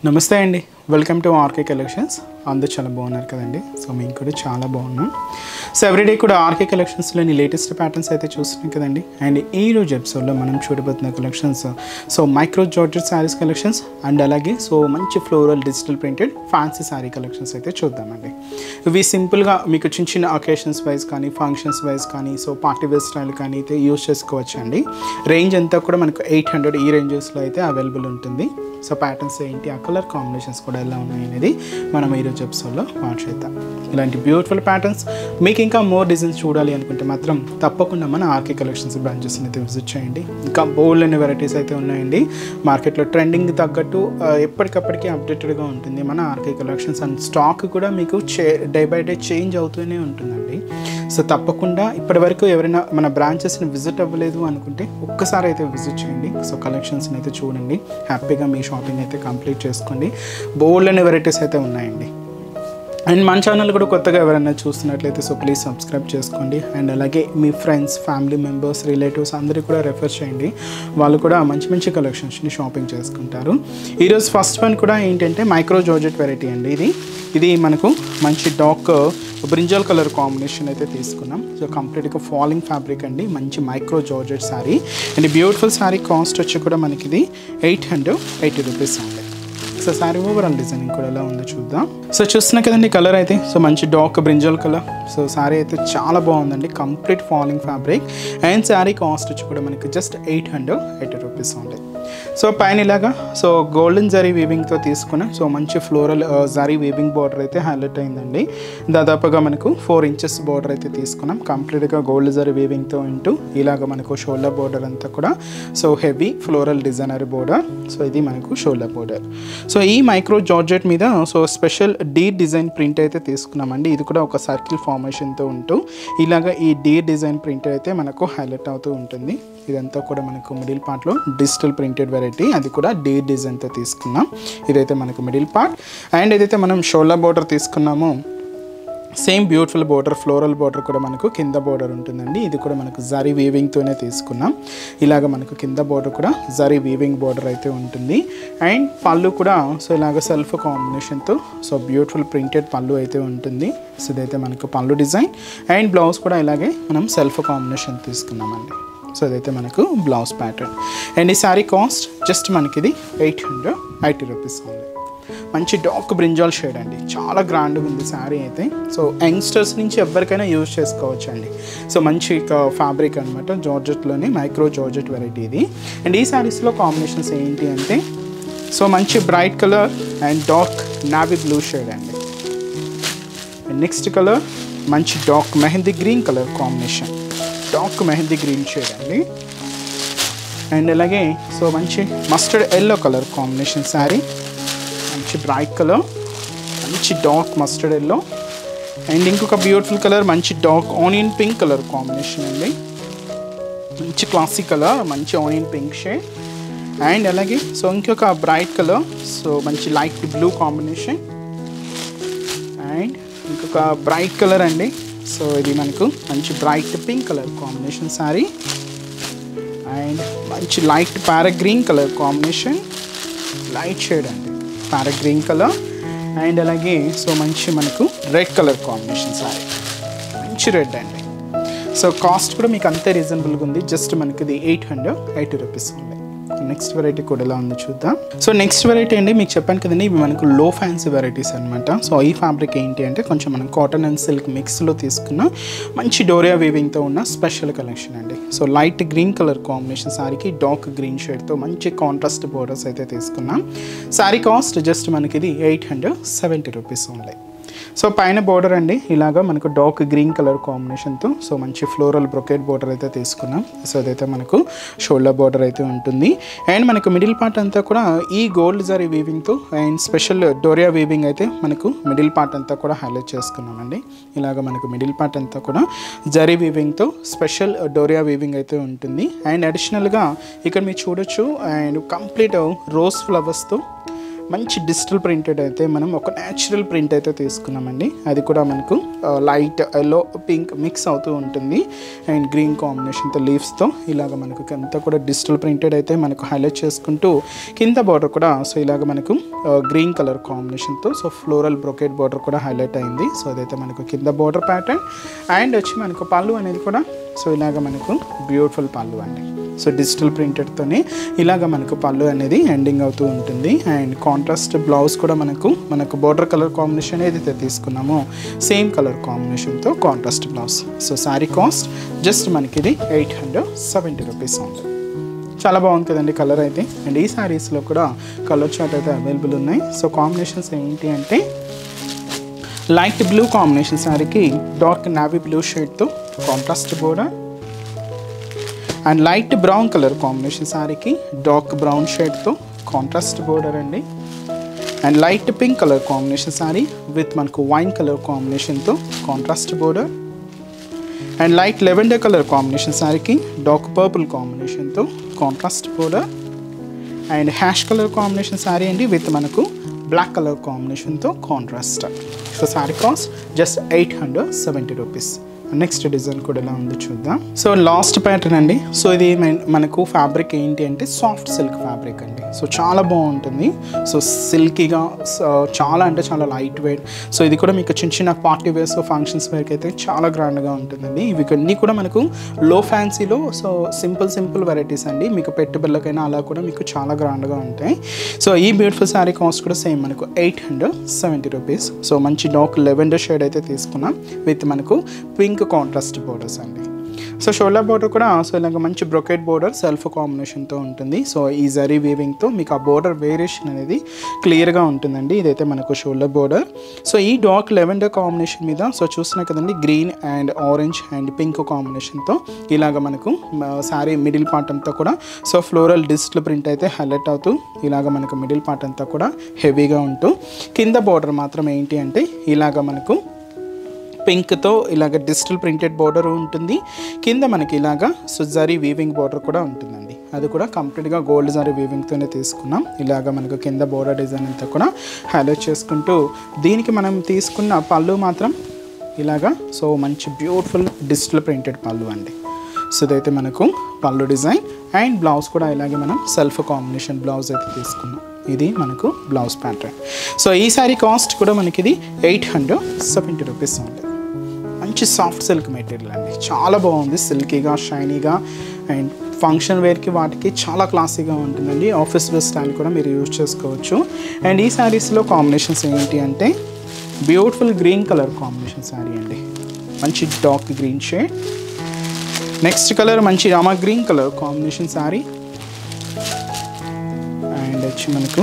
నమస్తే అండి, welcome to RK collections. అందరూ చాలా బాగున్నారు కదండి. సో మేము కూడా చాలా బాగున్నాం. సో ఎవ్రీడే కూడా ఆర్కే కలెక్షన్స్లోని లేటెస్ట్ ప్యాటర్న్స్ అయితే చూస్తున్నాం కదండి. అండ్ ఈ రోజు ఎపిసోడ్లో మనం చూడబోతున్న collections micro georgette saris collections and అలాగే మంచి floral digital printed fancy sari collections అయితే చూద్దామండి. ఇవి సింపుల్గా మీకు చిన్న చిన్న అకేషన్స్ వైజ్ కానీ ఫంక్షన్స్ వైజ్ కానీ పార్టీ వేర్ స్టైల్ కానీ అయితే యూజ్ చేసుకోవచ్చు అండి. రేంజ్ అంతా కూడా మనకు 800 ఈ రేంజెస్లో అయితే అవైలబుల్ ఉంటుంది. సో ప్యాటర్న్స్ ఏంటి, ఆ కలర్ కాంబినేషన్స్ కూడా ఎలా ఉన్నాయి అనేది మనం ఈరోజు ఎపిసోడ్లో మాట్లాడతాం. ఇలాంటి బ్యూటిఫుల్ ప్యాటర్న్స్ మీకు ఇంకా మోర్ డిజైన్స్ చూడాలి అనుకుంటే మాత్రం తప్పకుండా మన ఆర్కే కలెక్షన్స్ బ్రాంచెస్ని అయితే విజిట్ చేయండి. ఇంకా బోల్డ్ అనే వెరైటీస్ అయితే ఉన్నాయండి. మార్కెట్లో ట్రెండింగ్ తగ్గట్టు ఎప్పటికప్పటికీ అప్డేటెడ్గా ఉంటుంది మన ఆర్కే కలెక్షన్స్. అండ్ స్టాక్ కూడా మీకు డే బై డే చేంజ్ అవుతూనే ఉంటుందండి. సో తప్పకుండా ఇప్పటి వరకు ఎవరైనా మన బ్రాంచెస్ని విజిట్ అవ్వలేదు అనుకుంటే ఒక్కసారి అయితే విజిట్ చేయండి. సో కలెక్షన్స్ని అయితే చూడండి, హ్యాపీగా మీ షాపింగ్ అయితే కంప్లీట్ చేసుకోండి. బోల్డ్ అనే వెరైటీస్ అయితే ఉన్నాయండి. అండ్ మన ఛానల్ కూడా కొత్తగా ఎవరైనా చూస్తున్నట్లయితే ప్లీజ్ సబ్స్క్రైబ్ చేసుకోండి. అండ్ అలాగే మీ ఫ్రెండ్స్, ఫ్యామిలీ మెంబర్స్, రిలేటివ్స్ అందరికీ కూడా రెఫర్ చేయండి. వాళ్ళు కూడా మంచి మంచి కలెక్షన్స్ని షాపింగ్ చేసుకుంటారు. ఈరోజు ఫస్ట్ వన్ కూడా ఏంటంటే మైక్రో జార్జెట్ వెరైటీ అండి. ఇది మనకు మంచి డార్క్ బ్రింజల్ కలర్ కాంబినేషన్ అయితే తీసుకున్నాం. సో కంప్లీట్గా ఫాలింగ్ ఫ్యాబ్రిక్ అండి, మంచి micro georgette sari. And beautiful sari cost వచ్చి కూడా మనకి ఇది 880 రూపీస్ అండి. సో శారీ ఓవరాల్ డిజైనింగ్ కూడా ఎలా ఉందో చూద్దాం. సో చూస్తున్నా కదండి కలర్ అయితే మంచి dark brinjal colour. So sari అయితే చాలా బాగుందండి, complete falling fabric. And sari cost వచ్చి కూడా మనకి జస్ట్ 880 రూపీస్ ఉంది. సో పైన ఇలాగా గోల్డెన్ జరీ వీవింగ్తో తీసుకున్న మంచి ఫ్లోరల్ జరీ వీవింగ్ బార్డర్ అయితే హైలైట్ అయిందండి. దాదాపుగా మనకు 4 ఇంచెస్ బార్డర్ అయితే తీసుకున్నాం, కంప్లీట్గా గోల్డ్ జరీ వీవింగ్తో ఉంటూ ఇలాగ మనకు షోల్డర్ బార్డర్ అంతా కూడా heavy floral designer border. So ఇది మనకు షోల్డర్ బార్డర్. సో ఈ మైక్రో జార్జెట్ మీద స్పెషల్ డీ డిజైన్ ప్రింట్ అయితే తీసుకున్నామండి. ఇది కూడా ఒక సర్కిల్ ఫార్మేషన్తో ఉంటూ ఇలాగ ఈ డీ డిజైన్ ప్రింట్ అయితే మనకు హైలైట్ అవుతూ ఉంటుంది. ఇదంతా కూడా మనకు మిడిల్ పార్ట్లో డిజిటల్ ప్రింటెడ్ వెరైటీ, అది కూడా డీ డిజైన్తో తీసుకున్నాం. ఇదైతే మనకు మిడిల్ పార్ట్. అండ్ ఏదైతే మనం షోల్డర్ బార్డర్ తీసుకున్నామో same beautiful border, floral border కూడా మనకు కింద బార్డర్ ఉంటుందండి. ఇది కూడా మనకు జరీ వీవింగ్తోనే తీసుకున్నాం. ఇలాగ మనకు కింద బార్డర్ కూడా జరీ వీవింగ్ బార్డర్ అయితే ఉంటుంది. అండ్ పళ్ళు కూడా ఇలాగ సెల్ఫ్ కాంబినేషన్తో బ్యూటిఫుల్ ప్రింటెడ్ పళ్ళు అయితే ఉంటుంది. సో ఇదైతే మనకు పళ్ళు డిజైన్. అండ్ బ్లౌజ్ కూడా ఇలాగే మనం సెల్ఫ్ కాంబినేషన్ తీసుకున్నామండి. సో ఇదైతే మనకు బ్లౌజ్ ప్యాటర్న్. అండ్ ఈ శారీ కాస్ట్ జస్ట్ మనకి ఇది 880 రూపీస్ ఉంది. మంచి డార్క్ బ్రింజాల్ షేడ్ అండి, చాలా గ్రాండ్గా ఉంది శారీ అయితే. సో యంగ్స్టర్స్ నుంచి ఎవరికైనా యూజ్ చేసుకోవచ్చు అండి. సో మంచి ఫ్యాబ్రిక్ అనమాట, జార్జెట్లోనే మైక్రో జార్జెట్ వెరైటీ ఇది. అండ్ ఈ శారీస్లో కాంబినేషన్స్ ఏంటి అంటే మంచి bright colour and dark navy blue shade అండి. అండ్ నెక్స్ట్ కలర్ మంచి dark mehndi green colour combination, dark mehndi green shade అండి. అండ్ అలాగే మంచి mustard yellow colour combination sari, మంచి బ్రైట్ కలర్, మంచి డార్క్ మస్టర్డ్ ఎల్లో. అండ్ ఇంకొక బ్యూటిఫుల్ కలర్ మంచి dark onion pink colour combination అండి, మంచి క్లాసిక్ కలర్, మంచి ఆనియన్ పింక్ షేడ్. అండ్ అలాగే ఇంకొక బ్రైట్ కలర్, మంచి లైట్ బ్లూ కాంబినేషన్. అండ్ ఇంకొక బ్రైట్ కలర్ అండి, ఇది మనకు మంచి bright pink colour combination sari. And మంచి light parrot green colour combination, light shade అండి ప్యారెట్ గ్రీన్ కలర్. అండ్ అలాగే మంచి మనకు రెడ్ కలర్ కాంబినేషన్ శారీ, మంచి రెడ్ అండి. కాస్ట్ కూడా మీకు అంతే రీజనబుల్గా ఉంది, జస్ట్ మనకి ఇది 880 రూపీస్ ఉంది. నెక్స్ట్ వెరైటీ కూడా ఎలా ఉందో చూద్దాం. నెక్స్ట్ వెరైటీ అండి, మీకు చెప్పాను కదండి ఇవి మనకు లో ఫ్యాన్సీ వెరైటీస్ అనమాట. ఈ ఫ్యాబ్రిక్ ఏంటి అంటే కొంచెం మనం కాటన్ అండ్ సిల్క్ మిక్స్లో తీసుకున్న మంచి డోరియా వీవింగ్తో ఉన్న స్పెషల్ కలెక్షన్ అండి. లైట్ గ్రీన్ కలర్ కాంబినేషన్ శారీకి డార్క్ గ్రీన్ షేడ్తో మంచి కాంట్రాస్ట్ బోర్డర్స్ అయితే తీసుకున్నాం. శారీ కాస్ట్ జస్ట్ మనకి ఇది 870 రూపీస్ ఓన్లీ. పైన బోర్డర్ అండి ఇలాగా మనకు డార్క్ గ్రీన్ కలర్ కాంబినేషన్తో మంచి ఫ్లోరల్ బ్రొకెట్ బోర్డర్ అయితే తీసుకున్నాం. అదైతే మనకు షోల్డర్ బోర్డర్ అయితే ఉంటుంది. అండ్ మనకు మిడిల్ పార్ట్ అంతా కూడా ఈ గోల్డ్ జరీ వీవింగ్తో అండ్ స్పెషల్ డోరియా వీవింగ్ అయితే మనకు మిడిల్ పార్ట్ అంతా కూడా హైలైట్ చేసుకున్నామండి. ఇలాగ మనకు మిడిల్ పార్ట్ అంతా కూడా జరీ వీవింగ్తో స్పెషల్ డోరియా వీవింగ్ అయితే ఉంటుంది. అండ్ అడిషనల్గా ఇక్కడ మీరు చూడొచ్చు అండ్ కంప్లీట్ రోజ్ ఫ్లవర్స్తో మంచి డిజిటల్ ప్రింటెడ్ అయితే మనం ఒక న్యాచురల్ ప్రింట్ అయితే తీసుకున్నామండి. అది కూడా మనకు లైట్ ఎల్లో పింక్ మిక్స్ అవుతూ ఉంటుంది అండ్ గ్రీన్ కాంబినేషన్తో లీవ్స్తో ఇలాగ మనకు అంతా కూడా డిజిటల్ ప్రింటెడ్ అయితే మనకు హైలైట్ చేసుకుంటూ కింద బార్డర్ కూడా సో ఇలాగ మనకు గ్రీన్ కలర్ కాంబినేషన్తో సో ఫ్లోరల్ బ్రొకెట్ బార్డర్ కూడా హైలైట్ అయింది. సో అదైతే మనకు కింద బార్డర్ ప్యాటర్న్ అండ్ వచ్చి మనకు పళ్ళు అనేది కూడా సో ఇలాగ మనకు బ్యూటిఫుల్ పళ్ళు అండి. సో డిజిటల్ ప్రింటెడ్తోనే ఇలాగ మనకు పళ్ళు అనేది ఎండింగ్ అవుతూ ఉంటుంది అండ్ కాంట్రాస్ట్ బ్లౌజ్ కూడా మనకు బార్డర్ కలర్ కాంబినేషన్ ఏదైతే తీసుకున్నామో సేమ్ కలర్ కాంబినేషన్తో contrast blouse. So sari cost just మనకి ఇది 870 రూపీస్ ఉంది. చాలా బాగుంది కదండి కలర్ అయితే. అండ్ ఈ శారీస్లో కూడా కలర్ చార్ట్ అయితే అవైలబుల్ ఉన్నాయి. సో కాంబినేషన్స్ ఏంటి అంటే లైట్ బ్లూ కాంబినేషన్ శారీకి డార్క్ నావీ బ్లూ షేడ్తో contrast border and light brown colour combination శారీకి డార్క్ బ్రౌన్ షేడ్తో కాంట్రాస్ట్ బోర్డర్ అండి. And light pink colour combination sari with మనకు వైన్ కలర్ కాంబినేషన్తో contrast border and light lavender colour combination శారీకి dark purple కాంబినేషన్తో contrast border and hash colour combination sari అండి with మనకు black colour కాంబినేషన్తో contrast. So sari cost just 870 rupees. Next design కూడా ఎలా ఉందో చూద్దాం. సో లాస్ట్ ప్యాటర్న్ అండి. సో ఇది మనకు ఫ్యాబ్రిక్ ఏంటి అంటే సాఫ్ట్ సిల్క్ ఫ్యాబ్రిక్ అండి. సో చాలా బాగుంటుంది. సో సిల్కీగా చాలా అంటే చాలా లైట్ వెయిట్. సో ఇది కూడా మీకు చిన్న చిన్న పార్టీ వేర్స్ ఫంక్షన్స్ వేర్కి అయితే చాలా గ్రాండ్గా ఉంటుందండి. ఇవి అన్నీ కూడా మనకు లో ఫ్యాన్సీలో సో సింపుల్ వెరైటీస్ అండి. మీకు పెట్టుబడులకైనా అలా కూడా మీకు చాలా గ్రాండ్గా ఉంటాయి. సో ఈ బ్యూటిఫుల్ శారీ కాస్ట్ కూడా సేమ్ మనకు 870 రూపీస్. సో మంచి డార్క్ లెవెండర్ షేడ్ అయితే తీసుకున్నాం విత్ మనకు పింక్ కాంట్రాస్ట్ బోర్డర్స్ అండి. సో షోల్డర్ బోర్డర్ కూడా సో ఇలాగ మంచి బ్రొకెట్ బోర్డర్ సెల్ఫ్ కాంబినేషన్తో ఉంటుంది. సో ఈ జరీ వీవింగ్తో మీకు ఆ బోర్డర్ వేరియేషన్ అనేది క్లియర్గా ఉంటుందండి. ఇదైతే మనకు షోల్డర్ బోర్డర్. సో ఈ డార్క్ లెవెండర్ కాంబినేషన్ మీద సో చూస్తున్నా కదండి green and orange and pink కాంబినేషన్తో ఇలాగ మనకు శారీ మిడిల్ పార్ట్ అంతా కూడా సో ఫ్లోరల్ డిజిటల్ ప్రింట్ అయితే హైలైట్ అవుతూ ఇలాగ మనకు మిడిల్ పార్ట్ అంతా కూడా హెవీగా ఉంటూ కింద బోర్డర్ మాత్రం ఏంటి అంటే ఇలాగ మనకు పింక్తో ఇలాగ డిజిటల్ ప్రింటెడ్ బోర్డర్ ఉంటుంది. కింద మనకి ఇలాగా సో జరీ వీవింగ్ బోర్డర్ కూడా ఉంటుందండి. అది కూడా కంప్లీట్గా గోల్డ్ జరీ వీవింగ్తోనే తీసుకున్నాం. ఇలాగ మనకు కింద బోర్డర్ డిజైన్ అంతా కూడా హైలైట్ చేసుకుంటూ దీనికి మనం తీసుకున్న పళ్ళు మాత్రం ఇలాగా సో మంచి బ్యూటిఫుల్ డిజిటల్ ప్రింటెడ్ పళ్ళు అండి. సో ఇదైతే మనకు పళ్ళు డిజైన్ అండ్ బ్లౌజ్ కూడా ఇలాగే మనం సెల్ఫ్ కాంబినేషన్ బ్లౌజ్ అయితే తీసుకున్నాం. ఇది మనకు బ్లౌజ్ ప్యాటర్న్. సో ఈ శారీ కాస్ట్ కూడా మనకి ఇది 870 రూపీస్ ఉంది. మంచి సాఫ్ట్ సిల్క్ మెటీరియల్ అండి. చాలా బాగుంది, సిల్కీగా షైనీగా అండ్ ఫంక్షన్ వేర్కి వాటికి చాలా క్లాసీగా ఉంటుందండి. ఆఫీస్ వేర్ స్టైల్ కూడా మీరు యూజ్ చేసుకోవచ్చు. అండ్ ఈ శారీస్లో కాంబినేషన్స్ ఏంటి అంటే beautiful green colour combination sari అండి. మంచి dark green shade. Next colour మంచి Rama green colour combination sari and వచ్చి మనకు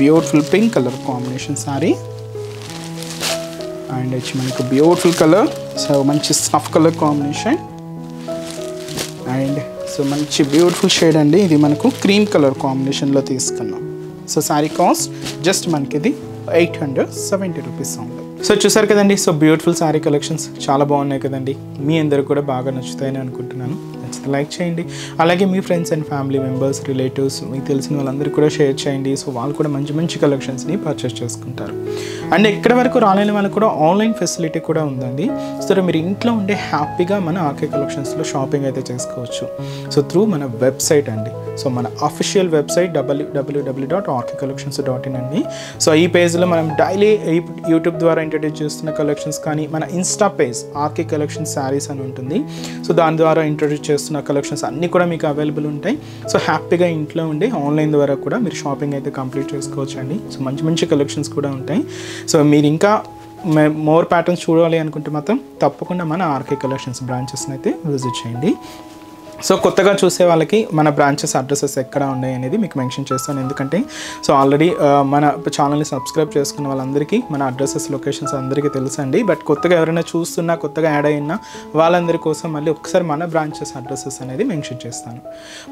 beautiful pink colour combination sari and వచ్చి మనకు బ్యూటిఫుల్ కలర్ సో మంచి snuff colour combination and so మంచి బ్యూటిఫుల్ షేడ్ అండి. ఇది మనకు క్రీమ్ కలర్ కాంబినేషన్లో తీసుకున్నాం. సో శారీ కాస్ట్ జస్ట్ మనకి ఇది 870 రూపీస్ ఉంది. సో చూసారు కదండి. సో బ్యూటిఫుల్ శారీ కలెక్షన్స్ చాలా బాగున్నాయి కదండి. మీ అందరూ కూడా బాగా నచ్చుతాయని అనుకుంటున్నాను. నచ్చితే లైక్ చేయండి. అలాగే మీ friends and family members relatives మీకు తెలిసిన వాళ్ళందరికీ కూడా షేర్ చేయండి. సో వాళ్ళు కూడా మంచి మంచి కలెక్షన్స్ని పర్చేస్ చేసుకుంటారు. అండ్ ఎక్కడి వరకు రాలేని వాళ్ళకి కూడా ఆన్లైన్ ఫెసిలిటీ కూడా ఉందండి. సో మీరు ఇంట్లో ఉండే హ్యాపీగా మన ఆర్కే కలెక్షన్స్లో షాపింగ్ అయితే చేసుకోవచ్చు. సో త్రూ మన వెబ్సైట్ అండి. సో మన అఫీషియల్ వెబ్సైట్ www.rkcollections.in అండి. సో ఈ పేజ్లో మనం డైలీ యూట్యూబ్ ద్వారా ఇంట్రడ్యూస్ చేస్తున్న కలెక్షన్స్ కానీ మన Insta page RK collection saris అని ఉంటుంది. సో దాని ద్వారా ఇంట్రడ్యూస్ చేస్తున్న కలెక్షన్స్ అన్నీ కూడా మీకు అవైలబుల్ ఉంటాయి. సో హ్యాపీగా ఇంట్లో ఉండి ఆన్లైన్ ద్వారా కూడా మీరు షాపింగ్ అయితే కంప్లీట్ చేసుకోవచ్చు అండి. సో మంచి మంచి కలెక్షన్స్ కూడా ఉంటాయి. సో మీరు ఇంకా మోర్ ప్యాటర్న్స్ చూడాలి అనుకుంటే మాత్రం తప్పకుండా మన ఆర్కే కలెక్షన్స్ బ్రాంచెస్ని అయితే విజిట్ చేయండి. సో కొత్తగా చూసే వాళ్ళకి మన బ్రాంచెస్ అడ్రసెస్ ఎక్కడ ఉన్నాయి అనేది మీకు మెన్షన్ చేస్తాను. ఎందుకంటే సో ఆల్రెడీ మన ఛానల్ని సబ్స్క్రైబ్ చేసుకున్న వాళ్ళందరికీ మన అడ్రసెస్ లొకేషన్స్ అందరికీ తెలుసండి. బట్ కొత్తగా ఎవరైనా చూస్తున్నా కొత్తగా యాడ్ అయినా వాళ్ళందరి కోసం మళ్ళీ ఒకసారి మన బ్రాంచెస్ అడ్రసెస్ అనేది మెన్షన్ చేస్తాను.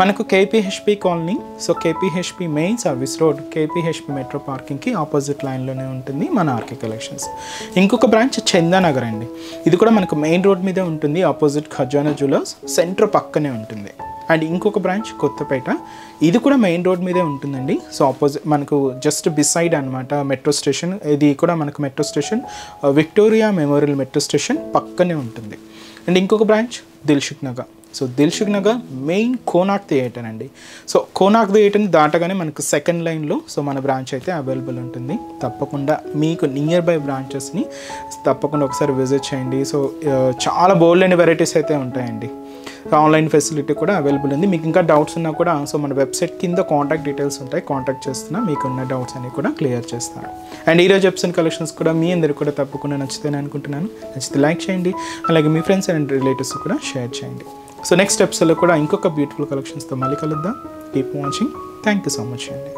మనకు KPHB colony, so KPHB main service road, KPHB metro పార్కింగ్కి ఆపోజిట్ లైన్లోనే ఉంటుంది మన ఆర్కే కలెక్షన్స్. ఇంకొక బ్రాంచ్ చందానగర్ అండి. ఇది కూడా మనకు మెయిన్ రోడ్ మీదే ఉంటుంది. ఆపోజిట్ ఖజానా జ్యువెలర్స్ సెంటర్ పక్కనే ఉంటుంది. అండ్ ఇంకొక బ్రాంచ్ కొత్తపేట, ఇది కూడా మెయిన్ రోడ్ మీదే ఉంటుందండి. సో ఆపోజిట్ మనకు జస్ట్ బిసైడ్ అనమాట మెట్రో స్టేషన్. ఇది కూడా మనకు metro station Victoria memorial metro station పక్కనే ఉంటుంది. అండ్ ఇంకొక branch Dilsukh Nagar. So Dilsukh Nagar main Konark theatre అండి. సో కోనార్క్ థియేటర్ని దాటగానే మనకు సెకండ్ లైన్లో సో మన బ్రాంచ్ అయితే అవైలబుల్ ఉంటుంది. తప్పకుండా మీకు నియర్ బై బ్రాంచెస్ని తప్పకుండా ఒకసారి విజిట్ చేయండి. సో చాలా బోల్డ్ అండ్ వెరైటీస్ అయితే ఉంటాయండి. ఆన్లైన్ ఫెసిలిటీ కూడా అవైలబుల్ ఉంది. మీకు ఇంకా డౌట్స్ ఉన్నా కూడా సో మన వెబ్సైట్ కింద కాంటాక్ట్ డీటెయిల్స్ ఉంటాయి, కాంటాక్ట్ చేస్తున్నా మీకున్న డౌట్స్ అన్ని కూడా క్లియర్ చేస్తారు. అండ్ ఈరోజు ఎప్సన్ కలెక్షన్స్ కూడా మీ అందరికీ కూడా తప్పకుండా నచ్చుతాయని అనుకుంటున్నాను. నచ్చితే లైక్ చేయండి, అలాగే మీ ఫ్రెండ్స్ అండ్ రిలేటివ్స్ కూడా షేర్ చేయండి. సో నెక్స్ట్ ఎపిసోడ్లో కూడా ఇంకొక బ్యూటిఫుల్ కలెక్షన్స్తో మళ్ళీ కలుద్దాం. Keep watching. Thank you so much అండి.